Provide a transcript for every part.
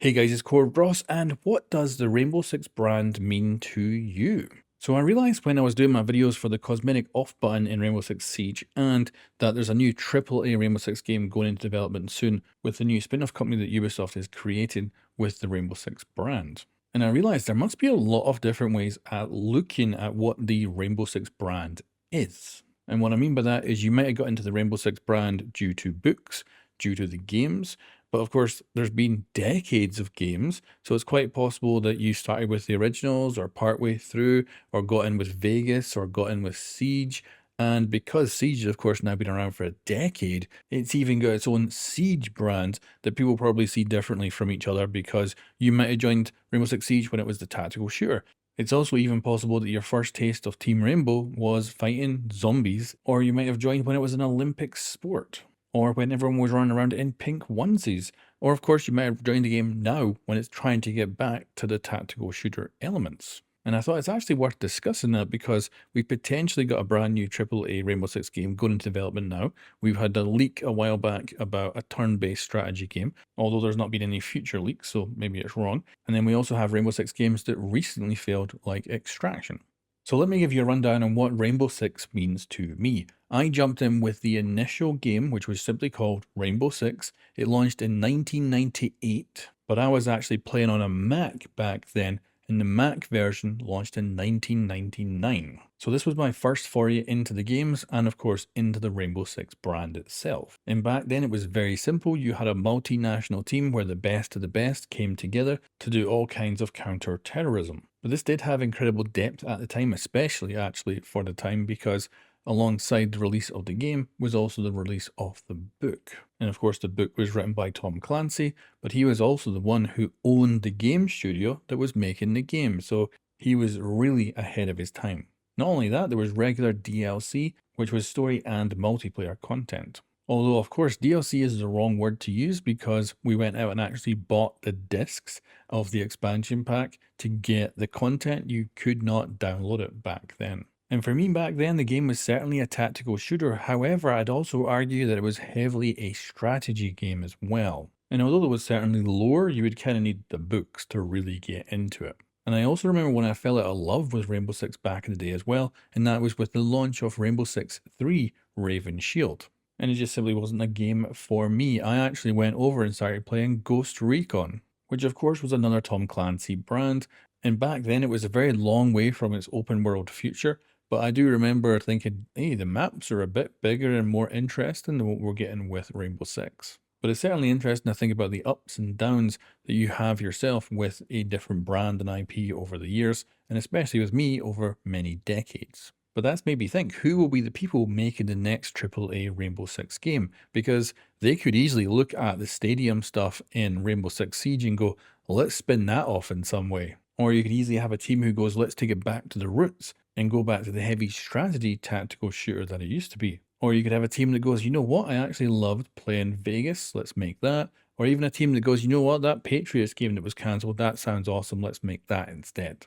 Hey guys, it's COREROSS, and what does the Rainbow Six brand mean to you? So I realized when I was doing my videos for the cosmetic off button in Rainbow Six Siege, and that there's a new AAA Rainbow Six game going into development soon with the new spin-off company that Ubisoft is creating with the Rainbow Six brand. And I realized there must be a lot of different ways at looking at what the Rainbow Six brand is. And what I mean by that is you might have got into the Rainbow Six brand due to books, due to the games, but of course, there's been decades of games, so it's quite possible that you started with the originals or partway through, or got in with Vegas or got in with Siege. And because Siege has, of course, now been around for a decade, it's even got its own Siege brand that people probably see differently from each other because you might have joined Rainbow Six Siege when it was the tactical shooter. It's also even possible that your first taste of Team Rainbow was fighting zombies, or you might have joined when it was an Olympic sport, or when everyone was running around in pink onesies, or of course you might have joined the game now when it's trying to get back to the tactical shooter elements. And I thought it's actually worth discussing that because we potentially got a brand new AAA Rainbow Six game going into development now. We've had a leak a while back about a turn-based strategy game, although there's not been any future leaks, so maybe it's wrong. And then we also have Rainbow Six games that recently failed, like Extraction. So let me give you a rundown on what Rainbow Six means to me. I jumped in with the initial game, which was simply called Rainbow Six. It launched in 1998, but I was actually playing on a Mac back then, and the Mac version launched in 1999. So this was my first foray into the games and of course into the Rainbow Six brand itself. And back then it was very simple. You had a multinational team where the best of the best came together to do all kinds of counter-terrorism. But this did have incredible depth at the time, especially actually for the time, because alongside the release of the game was also the release of the book. And of course the book was written by Tom Clancy, but he was also the one who owned the game studio that was making the game, so he was really ahead of his time. Not only that, there was regular DLC, which was story and multiplayer content. Although, of course, DLC is the wrong word to use because we went out and actually bought the discs of the expansion pack to get the content. You could not download it back then. And for me back then, the game was certainly a tactical shooter. However, I'd also argue that it was heavily a strategy game as well. And although it was certainly lore, you would kind of need the books to really get into it. And I also remember when I fell out of love with Rainbow Six back in the day as well, and that was with the launch of Rainbow Six 3 Raven Shield. And it just simply wasn't a game for me. I actually went over and started playing Ghost Recon, which of course was another Tom Clancy brand. And back then it was a very long way from its open world future. But I do remember thinking, hey, the maps are a bit bigger and more interesting than what we're getting with Rainbow Six. But it's certainly interesting to think about the ups and downs that you have yourself with a different brand and IP over the years, and especially with me over many decades. But that's made me think, who will be the people making the next AAA Rainbow Six game? Because they could easily look at the stadium stuff in Rainbow Six Siege and go, let's spin that off in some way. Or you could easily have a team who goes, let's take it back to the roots and go back to the heavy strategy tactical shooter that it used to be. Or you could have a team that goes, you know what, I actually loved playing Vegas, let's make that. Or even a team that goes, you know what, that Patriots game that was cancelled, that sounds awesome, let's make that instead.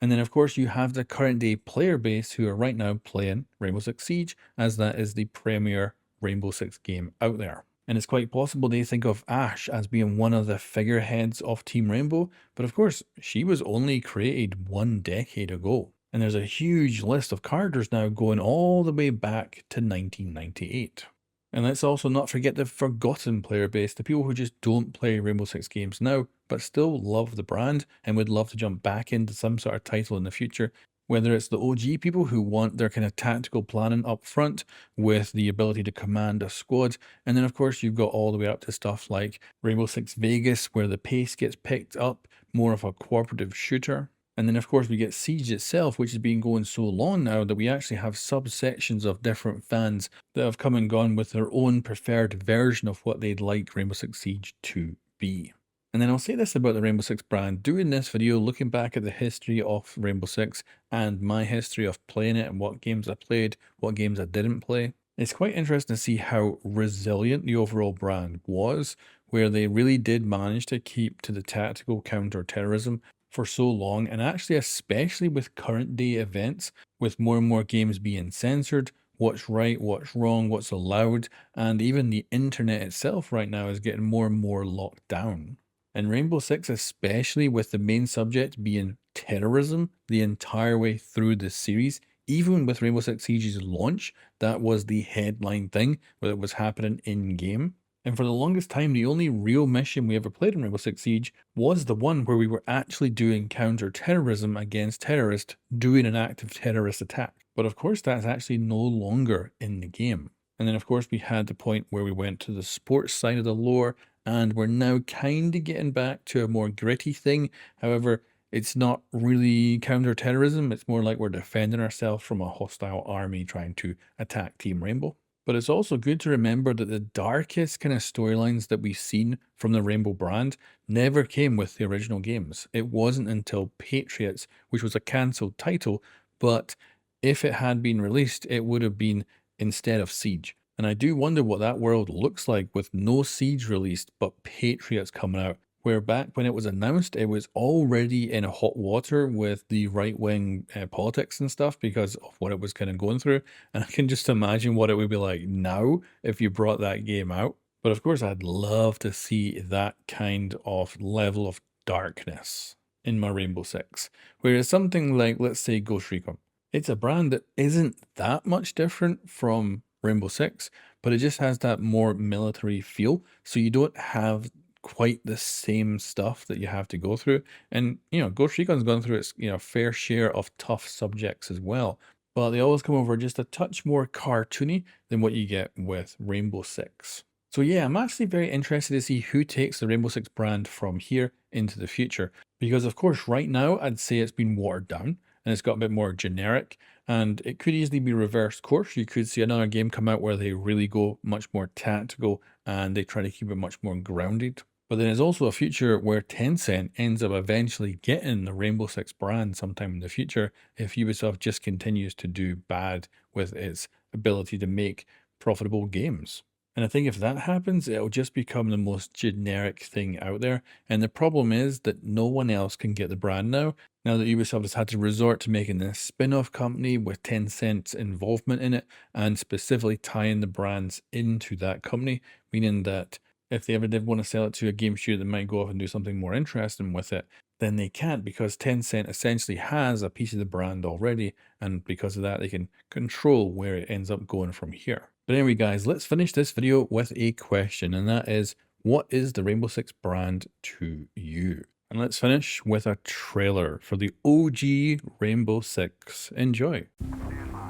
And then of course you have the current day player base who are right now playing Rainbow Six Siege, as that is the premier Rainbow Six game out there. And it's quite possible they think of Ash as being one of the figureheads of Team Rainbow, but of course she was only created 1 decade ago. And there's a huge list of characters now going all the way back to 1998. And let's also not forget the forgotten player base, the people who just don't play Rainbow Six games now, but still love the brand and would love to jump back into some sort of title in the future. Whether it's the OG people who want their kind of tactical planning up front with the ability to command a squad. And then of course you've got all the way up to stuff like Rainbow Six Vegas, where the pace gets picked up, more of a cooperative shooter. And then of course we get Siege itself, which has been going so long now that we actually have subsections of different fans that have come and gone with their own preferred version of what they'd like Rainbow Six Siege to be. And then I'll say this about the Rainbow Six brand, doing this video, looking back at the history of Rainbow Six and my history of playing it and what games I played, what games I didn't play. It's quite interesting to see how resilient the overall brand was, where they really did manage to keep to the tactical counter-terrorism for so long, and actually especially with current day events, with more and more games being censored, what's right, what's wrong, what's allowed, and even the internet itself right now is getting more and more locked down. And Rainbow Six, especially with the main subject being terrorism the entire way through the series, even with Rainbow Six Siege's launch, that was the headline thing, where it was happening in game. And for the longest time, the only real mission we ever played in Rainbow Six Siege was the one where we were actually doing counter-terrorism against terrorists, doing an active terrorist attack. But of course, that's actually no longer in the game. And then, of course, we had the point where we went to the sports side of the lore, and we're now kind of getting back to a more gritty thing. However, it's not really counter-terrorism. It's more like we're defending ourselves from a hostile army trying to attack Team Rainbow. But it's also good to remember that the darkest kind of storylines that we've seen from the Rainbow brand never came with the original games. It wasn't until Patriots, which was a cancelled title, but if it had been released, it would have been instead of Siege. And I do wonder what that world looks like with no Siege released, but Patriots coming out. Where back when it was announced, it was already in hot water with the right-wing politics and stuff because of what it was kind of going through. And I can just imagine what it would be like now if you brought that game out. But of course, I'd love to see that kind of level of darkness in my Rainbow Six. Whereas something like, let's say, Ghost Recon, it's a brand that isn't that much different from Rainbow Six, but it just has that more military feel. So you don't have quite the same stuff that you have to go through. And, Ghost Recon's gone through its, fair share of tough subjects as well. But they always come over just a touch more cartoony than what you get with Rainbow Six. So yeah, I'm actually very interested to see who takes the Rainbow Six brand from here into the future. Because of course, right now, I'd say it's been watered down and it's got a bit more generic, and it could easily be reversed course. You could see another game come out where they really go much more tactical and they try to keep it much more grounded. But then there's also a future where Tencent ends up eventually getting the Rainbow Six brand sometime in the future if Ubisoft just continues to do bad with its ability to make profitable games. And I think if that happens, it'll just become the most generic thing out there. And the problem is that no one else can get the brand now that Ubisoft has had to resort to making a spin-off company with Tencent's involvement in it and specifically tying the brands into that company, meaning that if they ever did want to sell it to a game studio that might go off and do something more interesting with it, then they can't because Tencent essentially has a piece of the brand already, and because of that, they can control where it ends up going from here. But anyway, guys, let's finish this video with a question, and that is, what is the Rainbow Six brand to you? And let's finish with a trailer for the OG Rainbow Six. Enjoy.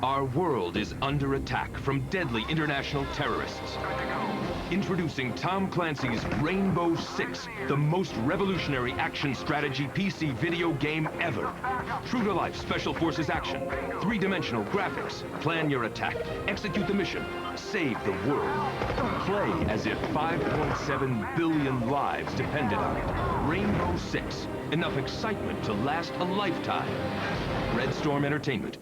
Our world is under attack from deadly international terrorists. Introducing Tom Clancy's Rainbow Six, the most revolutionary action strategy PC video game ever. True-to-life Special Forces action, three-dimensional graphics, plan your attack, execute the mission, save the world. Play as if 5.7 billion lives depended on it. Rainbow Six, enough excitement to last a lifetime. Red Storm Entertainment.